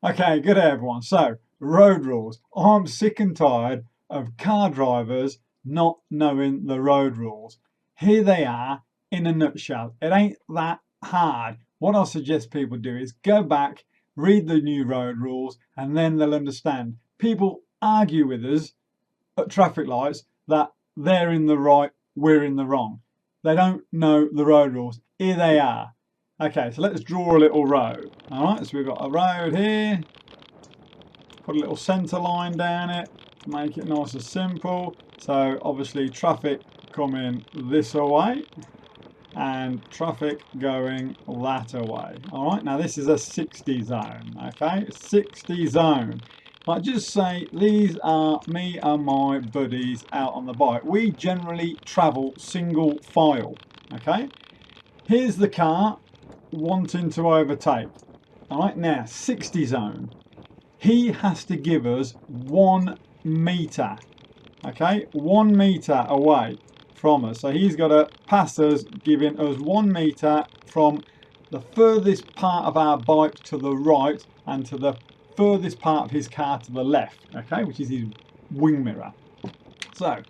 Okay, good day everyone. So, road rules. I'm sick and tired of car drivers not knowing the road rules. Here they are in a nutshell. It ain't that hard. What I suggest people do is go back, read the new road rules, and then they'll understand. People argue with us at traffic lights that they're in the right, we're in the wrong. They don't know the road rules. Here they are. Okay, so let's draw a little road. All right, so we've got a road here. Put a little centre line down it to make it nice and simple. So obviously traffic coming this way and traffic going that way. All right, now this is a 60 zone, okay? 60 zone. Like just say these are me and my buddies out on the bike. We generally travel single file, okay? Here's the car wanting to overtake. All right, now 60 zone. He has to give us 1 metre, okay? 1 metre away from us. So he's got to pass us, giving us 1 metre from the furthest part of our bike to the right and to the furthest part of his car to the left, okay? Which is his wing mirror. So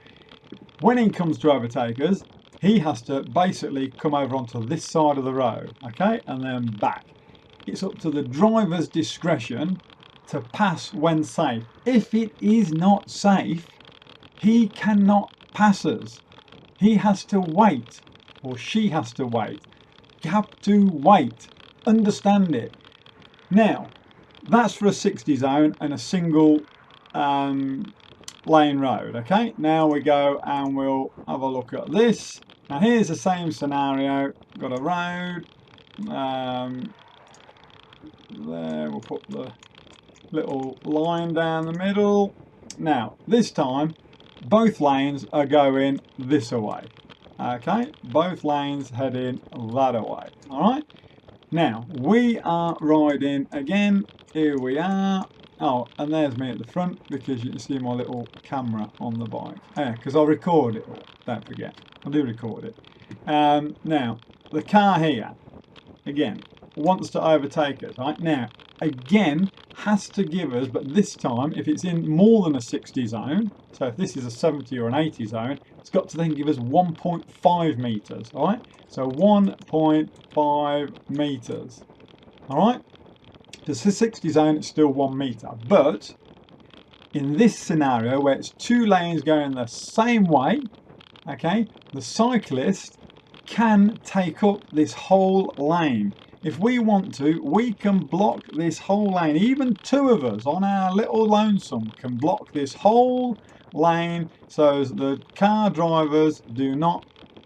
when he comes to overtake us, he has to basically come over onto this side of the road, okay? And then back. It's up to the driver's discretion to pass when safe. If it is not safe, he cannot pass us. He has to wait, or she has to wait. You have to wait. Understand it. Now, that's for a 60 zone and a single lane road. Okay, now we go and we'll have a look at this. Now here's the same scenario. Got a road. There, we'll put the little line down the middle. Now this time both lanes are going this way, okay? Both lanes heading that way. All right, now we are riding again. Here we are. Oh, and there's me at the front because you can see my little camera on the bike. Yeah, because I record it all, don't forget, I do record it. Now the car here again wants to overtake us. Right now again has to give us, but this time if it's in more than a 60 zone, so if this is a 70 or an 80 zone, it's got to then give us 1.5 meters. All right, so 1.5 meters. All right, because the 60 zone it's still 1 meter, but in this scenario where it's 2 lanes going the same way, okay, the cyclist can take up this whole lane. If we want to, we can block this whole lane. Even 2 of us on our little lonesome can block this whole lane so the car drivers do not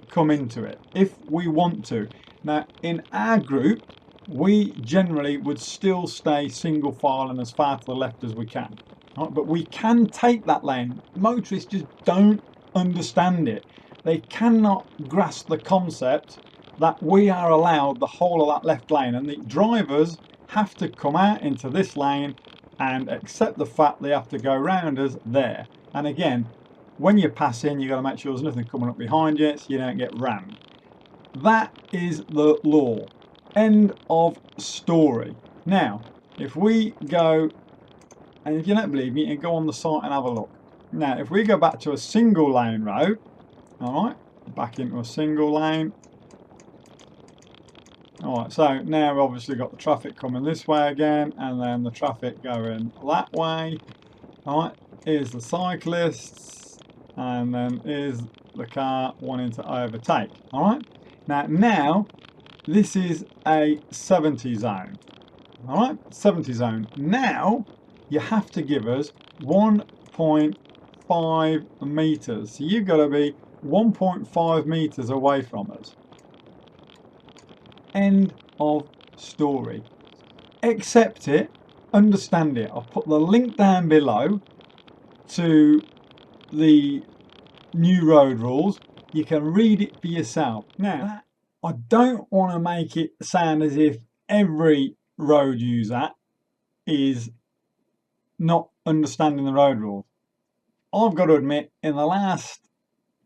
come into it if we want to. Now in our group we generally would still stay single file and as far to the left as we can, right? But we can take that lane. Motorists just don't understand it. They cannot grasp the concept that we are allowed the whole of that left lane, and the drivers have to come out into this lane and accept the fact they have to go round us there. And again, when you're passing, you've got to make sure there's nothing coming up behind you so you don't get rammed. That is the law. End of story. Now, if we go, and if you don't believe me, you can go on the site and have a look. Now, if we go back to a single lane road, all right, back into a single lane. All right, so now we've obviously got the traffic coming this way again, and then the traffic going that way. All right, here's the cyclists, and then here's the car wanting to overtake. All right, now this is a 70 zone. All right, 70 zone. Now you have to give us 1.5 meters. So you've got to be 1.5 meters away from us. End of story. Accept it, understand it. I'll put the link down below to the new road rules. You can read it for yourself. Now, I don't want to make it sound as if every road user is not understanding the road rules. I've got to admit, in the last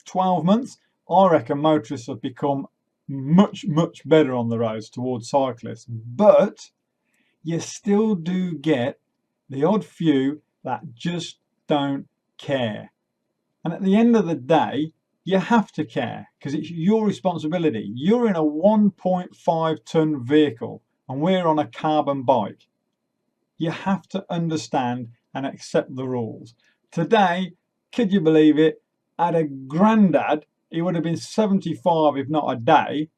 12 months, I reckon motorists have become much better on the roads towards cyclists, but you still do get the odd few that just don't care. And at the end of the day, you have to care because it's your responsibility. You're in a 1.5 ton vehicle and we're on a carbon bike. You have to understand and accept the rules. Today, could you believe it? I had a granddad, he would have been 75 if not a day,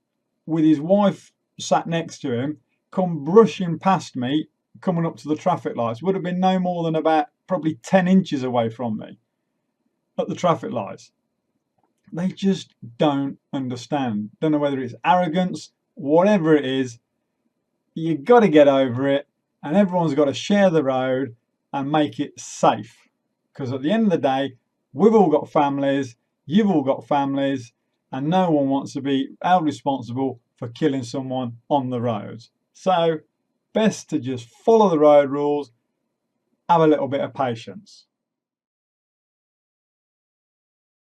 with his wife sat next to him, come brushing past me, coming up to the traffic lights. Would have been no more than about probably 10 inches away from me at the traffic lights. They just don't understand. Don't know whether it's arrogance, whatever it is, you've got to get over it, and everyone's got to share the road and make it safe. Because at the end of the day, we've all got families, you've all got families, and no one wants to be held responsible for killing someone on the roads. So, best to just follow the road rules, have a little bit of patience.